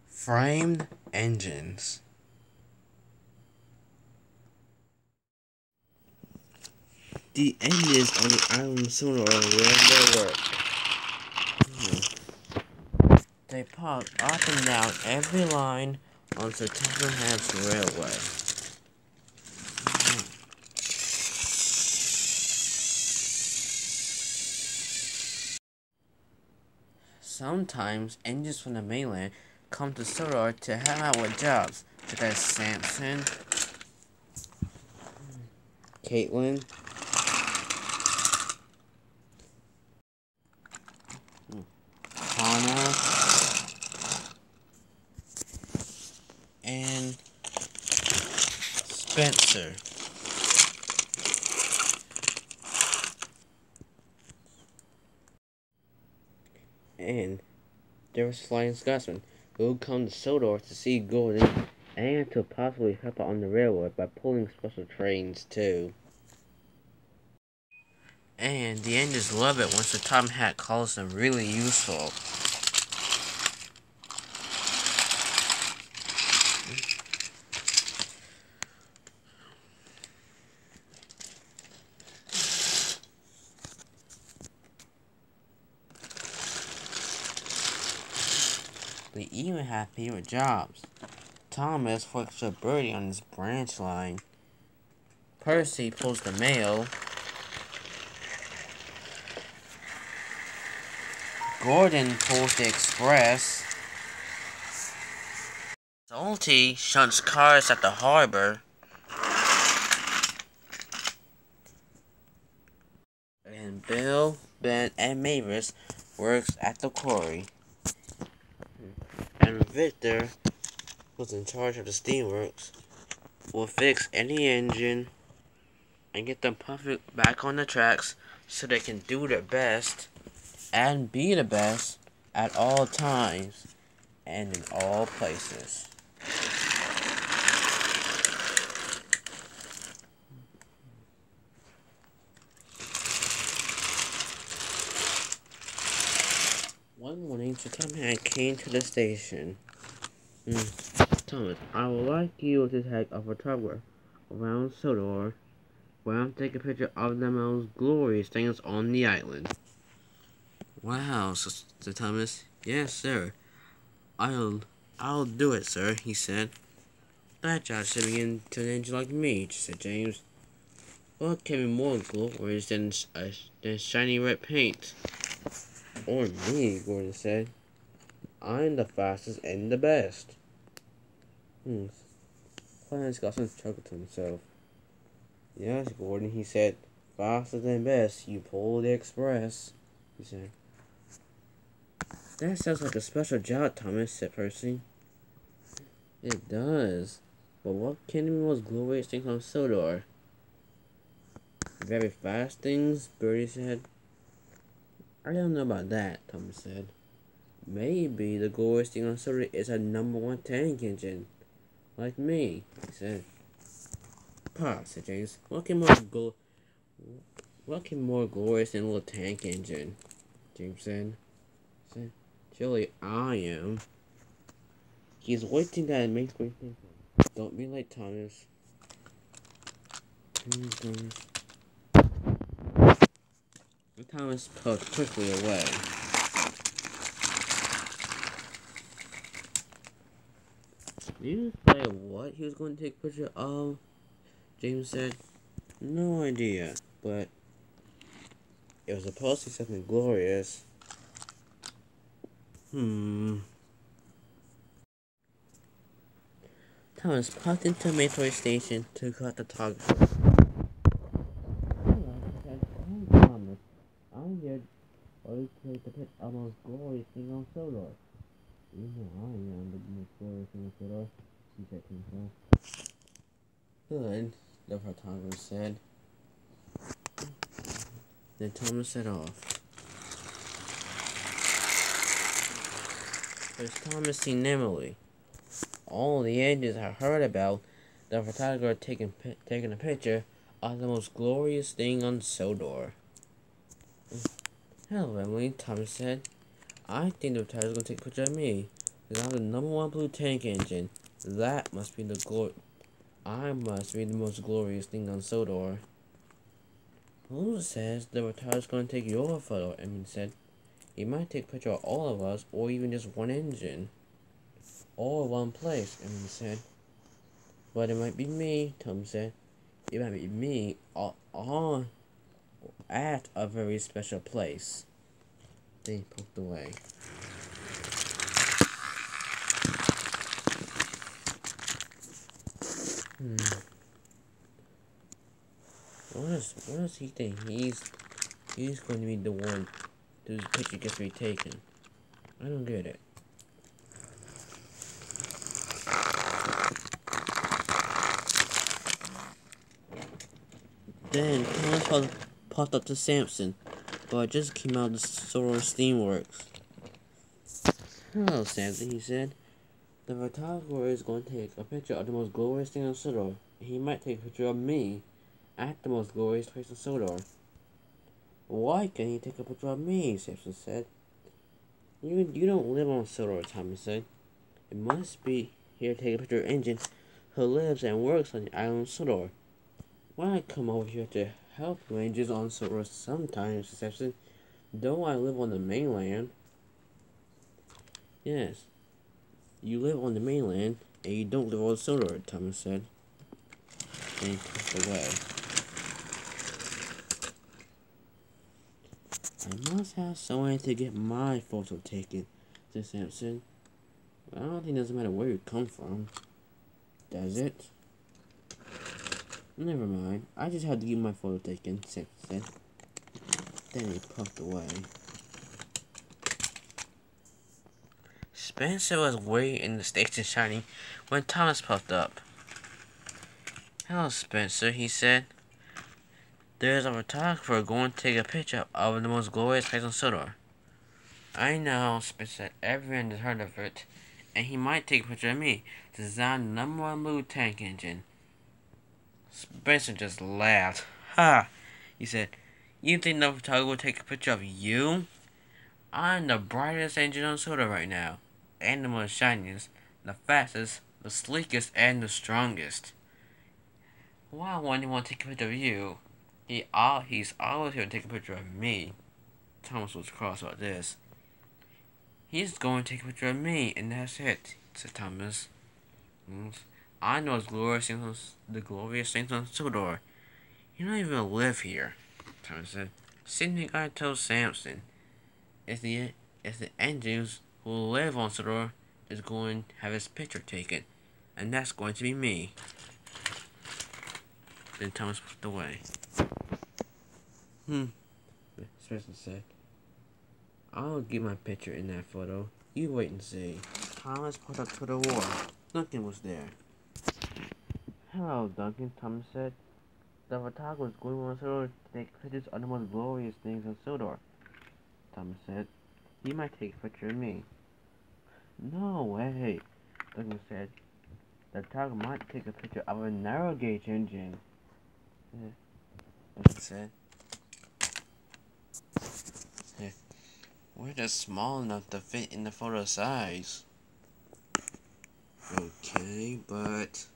Framed engines. The engines on the island Sodor will work. They pop up and down every line on the Trackmaster railway. Sometimes engines from the mainland come to Sodor to help out with jobs, such as Samson, Caitlin, Hannah, and Spencer. And there was Flying Scotsman, who would come to Sodor to see Gordon and to possibly help out on the railroad by pulling special trains too. And the engines love it once the top hat calls them really useful. They even have favorite jobs. Thomas works for Birdie on his branch line. Percy pulls the mail. Gordon pulls the express. Salty shunts cars at the harbor. And Bill, Ben, and Mavis works at the quarry. And Victor, who's in charge of the steamworks, will fix any engine and get them perfect back on the tracks so they can do their best and be the best at all times and in all places. One morning, the cameraman came to the station. Thomas, I would like you to take a photograph around Sodor where I'm taking a picture of the most glorious things on the island. Wow, said Thomas. Yes, sir. I'll do it, sir, he said. That job should be given to an engine like me, said James. What can be more glorious than shiny red paint? Or me, Gordon said. I'm the fastest and the best. Clarence got some chuckle to himself. Yes, Gordon, he said. Faster than best. You pull the express, he said. That sounds like a special job, Thomas, said Percy. It does. But what can be the most glorious things on Sodor? Very fast things, Birdie said. I don't know about that, Thomas said. Maybe the glorious thing on Sodor is a #1 tank engine. Like me, he said. Pa, said James. What can more glorious than a little tank engine? James said. Surely I am. He's waiting that it makes me think. Don't be late, Thomas. Thomas poked quickly away. Did you say what he was going to take a picture of? James said. No idea, but it was supposed to be something glorious. Thomas popped into a military station to cut the photographer. Hello, said, I'm Thomas. I'm here or you take the picture of the most glorious thing on Sodor. You know I am the most glorious thing on Sodor, she said to himself. Good, the photographer said. Then Thomas set off. As Thomas seen Emily, all the agents had heard about the photographer taking a picture of the most glorious thing on Sodor. Hello, Emily, Thomas said. I think the photographer's going to take a picture of me, because I'm the #1 blue tank engine. That must be I must be the most glorious thing on Sodor. Who says the photographer's going to take your photo? Emily said. He might take a picture of all of us, or even just one engine. Or one place, Emily said. But it might be me, Tom said. It might be me on at a very special place. Then he poked away. What does he think? He's going to be the one whose picture gets to be taken. I don't get it. Then Thomas popped up to Samson, but it just came out of the Sodor Steamworks. Hello, Samson, he said. The photographer is going to take a picture of the most glorious thing on Sodor. He might take a picture of me at the most glorious place on Sodor. Why can't he take a picture of me? Samson said. You don't live on Sodor, Thomas said. It must be here to take a picture of Engine who lives and works on the island of Sodor. Why I come over here to help rangers on Sodor sometimes, Samson, though I live on the mainland. Yes, you live on the mainland, and you don't live on Sodor, Thomas said. And he pushed away. I must have someone to get my photo taken, said Samson. But I don't think it doesn't matter where you come from. Does it? Never mind. I just have to get my photo taken, Samson said. Then he puffed away. Spencer was waiting in the station shining when Thomas puffed up. Hello, Spencer, he said. There's a photographer going to take a picture of the most glorious place on Sodor. I know, Spencer said. Everyone has heard of it, and he might take a picture of me to design the #1 blue tank engine. Spencer just laughed. Ha! He said. You think the photographer will take a picture of you? I'm the brightest engine on Sodor right now, and the most shiniest, the fastest, the sleekest, and the strongest. Why wouldn't he want to take a picture of you? He's always here to take a picture of me. Thomas was cross about this. He's going to take a picture of me, and that's it, said Thomas. I know the glorious things on Sodor. You don't even live here, Thomas said. Same thing I told Samson. It's the engines who live on Sodor is going to have his picture taken, and that's going to be me. Then Thomas walked away. Spencer said. I'll get my picture in that photo. You wait and see. Thomas pulled up to the wall. Duncan was there. Hello, Duncan, Thomas said. The photographer was going on Sodor to take pictures of the most glorious things on Sodor. Thomas said. He might take a picture of me. No way, Duncan said. The photographer might take a picture of a narrow gauge engine. Duncan said. We're just small enough to fit in the photo size. Okay, but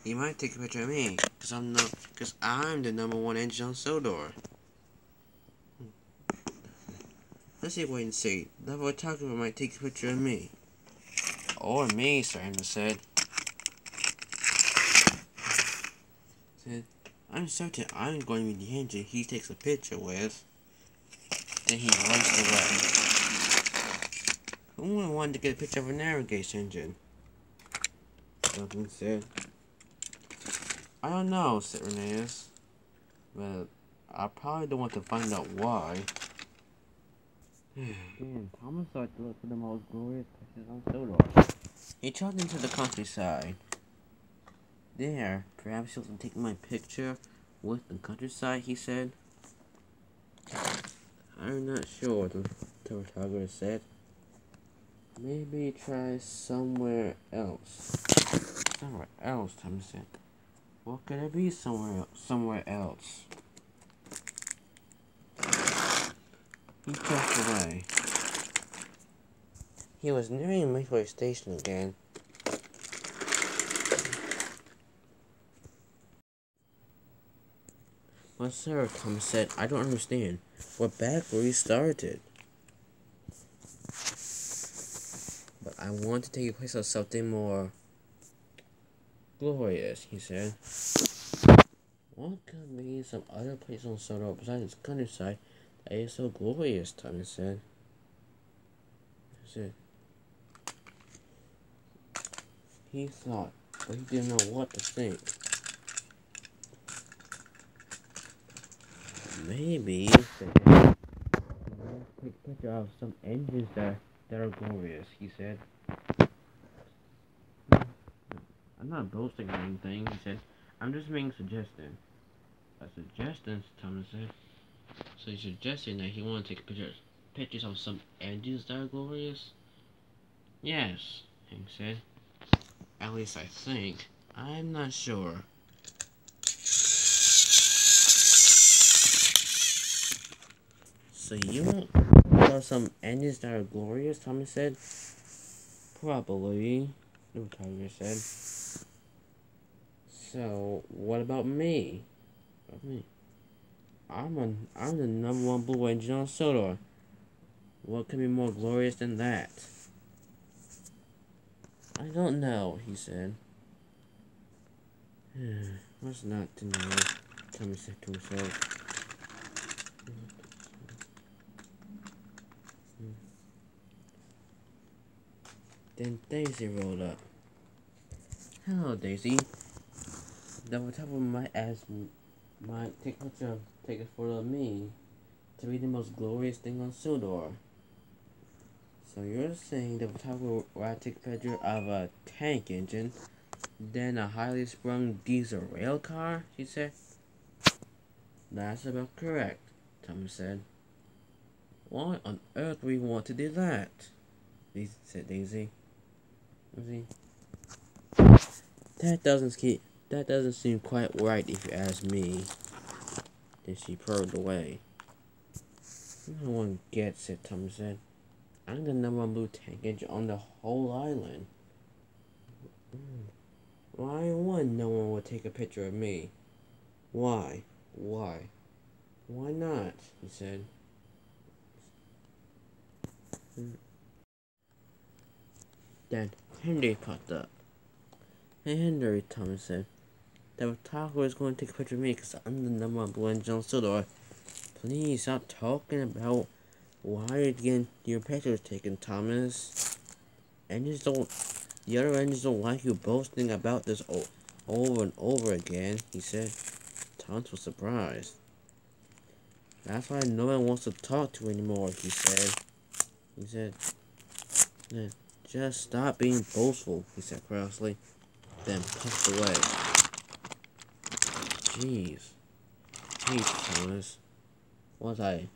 he might take a picture of me, because I'm the #1 engine on Sodor. Let's see, wait and see. The photographer might take a picture of me. Or me, Sir Amos said. I'm certain I'm going to be the engine he takes a picture with. Then he runs away. Who would want to get a picture of a narrow gauge engine? Duncan said. I don't know, said Reneus. But I probably don't want to find out why. Then Thomas started to look for the most glorious pictures on Sodor. He trotted into the countryside. There, perhaps you can take my picture with the countryside, he said. I'm not sure, the photographer said. Maybe try somewhere else. Somewhere else, Thomas said. What could it be somewhere else? He walked away. He was nearing the metro station again. But sir, Thomas said, I don't understand. We're back where we started. But I want to take a place of something more glorious, he said. What could be some other place on Sodor besides this countryside that is so glorious, Thomas said. He thought, but he didn't know what to think. Maybe take a picture of some engines that are glorious, he said. I'm not boasting or anything, he said. I'm just making a suggestion. A suggestion, Thomas said. So he's suggesting that he wanted to take pictures of some engines that are glorious? Yes, Hank said. At least I think. I'm not sure. So you want some engines that are glorious, Thomas said. Probably, the photographer said. So, what about me? I'm the #1 blue engine on Sodor. What could be more glorious than that? I don't know, he said. What's not to know? Tommy said to himself. Then Daisy rolled up. Hello, Daisy. The photographer might take a photo of me to be the most glorious thing on Sodor. So you're saying the photographer will take a picture of a tank engine, then a highly sprung diesel rail car? She said. That's about correct, Thomas said. Why on earth would we want to do that? Said Daisy. That doesn't seem quite right if you ask me. Then she purred away. No one gets it, Thomas said. I'm the #1 blue tank engine on the whole island. Why no one would take a picture of me? Why? Why not? He said. Then Henry popped up. Hey Henry, Thomas said. The photographer is going to take a picture of me because I'm the #1 blue engine on Sodor. Please stop talking about why you're getting your pictures taken, Thomas. The other engines don't like you boasting about this over and over again, he said. Thomas was surprised. That's why no one wants to talk to you anymore, he said. Just stop being boastful, he said crossly, then puffed away. Jeez. Hey, Thomas. Was I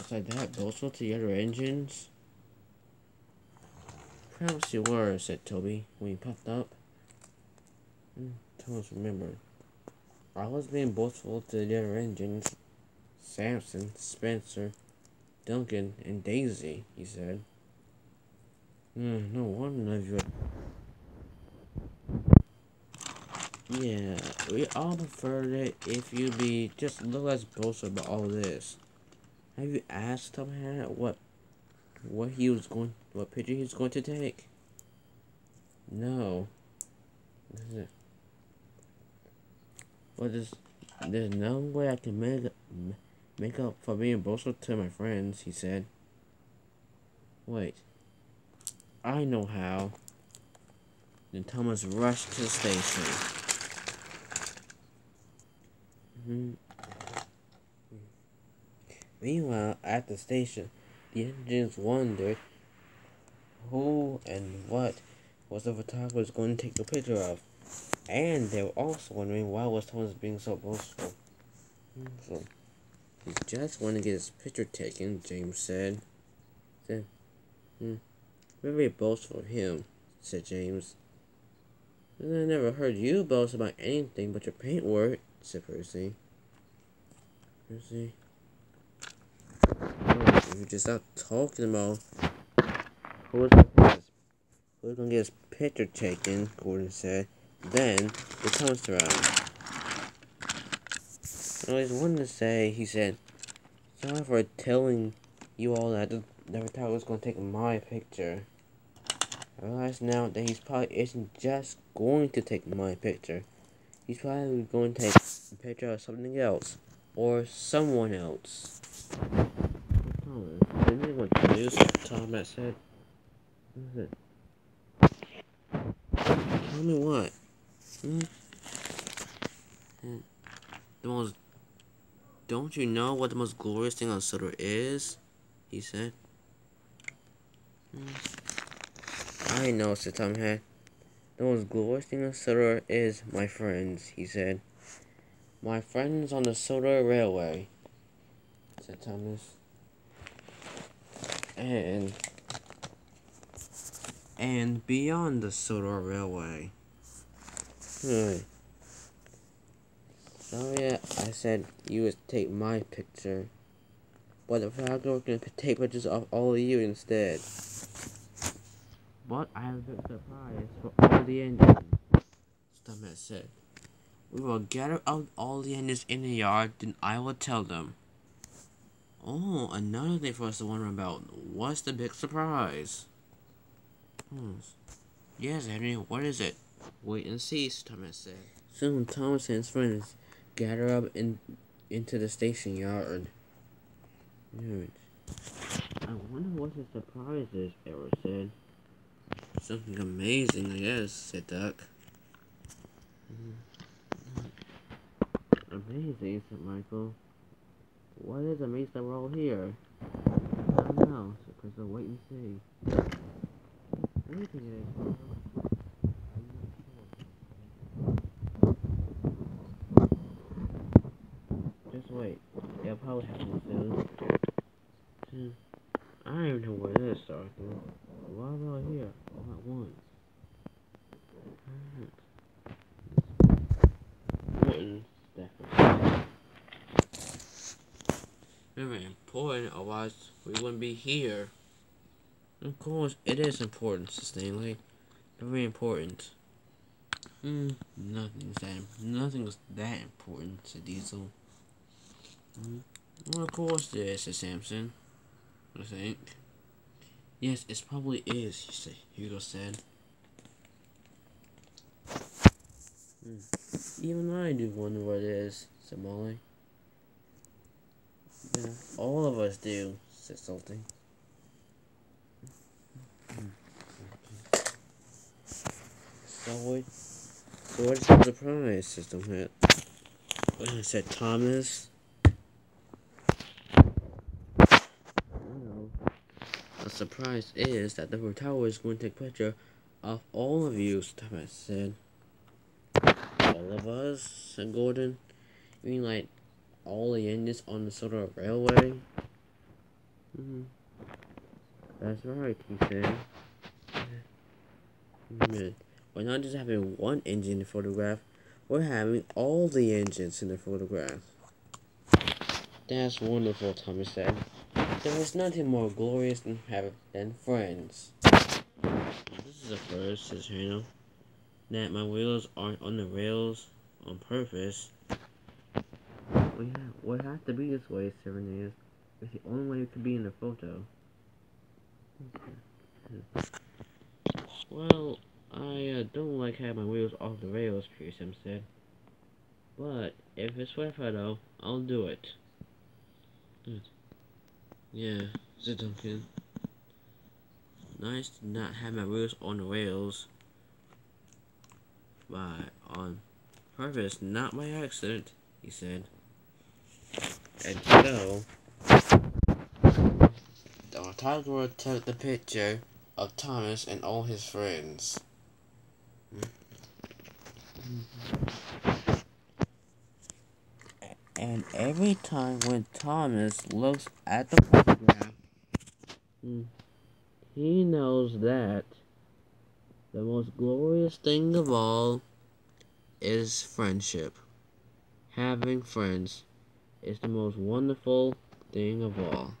that boastful to the other engines? Perhaps you were, said Toby, when he puffed up. Thomas remembered. I was being boastful to the other engines. Samson, Spencer, Duncan, and Daisy, he said. No wonder none of you. Yeah, we all preferred it if you'd be just a little less boastful about all this. Have you asked Tom what picture he was going to take? No. Well, there's no way I can make up for being boastful to my friends, he said. Wait. I know how. Then Thomas rushed to the station. Meanwhile, at the station, the engines wondered who and what was the photographer going to take a picture of. And they were also wondering why was Thomas being so boastful. So, he just wanted to get his picture taken, James said. Very boastful of him, said James. I never heard you boast about anything but your paintwork, said Percy. Percy? Oh, if you just stop talking about who's gonna get his picture taken, Gordon said. Then the Thomas around. I always wanted to say, he said, sorry for telling you all that the photographer was gonna take my picture. I realize now that he's probably isn't just going to take my picture. He's probably going to take a picture of something else. Or someone else. Thomas, didn't anyone tell you Thomas said? What is it? Tell me what? Don't you know what the most glorious thing on Sodor is? He said. I know, said Tom Head. The most glorious thing on Sodor is my friends, he said. My friends on the Sodor Railway, said Thomas. And beyond the Sodor Railway. Sorry, I said you would take my picture. But the photographer can take pictures of all of you instead. But I have a big surprise for all the engines, Thomas said. We will gather out all the engines in the yard, then I will tell them. Oh, another thing for us to wonder about. What's the big surprise? Yes, Henry, what is it? Wait and see, Thomas said. Soon Thomas and his friends gather up into the station yard. I wonder what the surprise is, Eric said. Something amazing, I guess, said Duck. Amazing, said Michael. What is amazing that we're all here? I don't know, so Chris will wait and see. Anything is. Just wait. It'll probably happen soon. I don't even know where this started. Why are we all here all at once? Important stuff. Very important, otherwise we wouldn't be here. Of course, it is important, Stanley. Very important. Nothing was that important, said Diesel. Well, of course it is, said Samson. I think. Yes, it probably is, Hugo said. Even I do wonder what it is, said Molly. Yeah, all of us do, said Salty. So what's the surprise, said Tomhead. Said Thomas. Well, the surprise is that the photographer is going to take a picture of all of you, Thomas said. All of us, said Gordon. You mean like all the engines on the Sodor Railway? That's right, he said. We're not just having one engine in the photograph, we're having all the engines in the photograph. That's wonderful, Thomas said. There is nothing more glorious than friends. This is a first, says Hannah. That my wheels aren't on the rails on purpose. We have to be this way, Serenade. It's the only way it could be in the photo. Well, I don't like having my wheels off the rails, Pearson said. But if it's for a photo, I'll do it. Yeah, said Duncan. Nice to not have my wheels on the rails. But on purpose, not by accident, he said. And so, The photographer took the picture of Thomas and all his friends. And every time when Thomas looks at the photograph, he knows that the most glorious thing of all is friendship. Having friends is the most wonderful thing of all.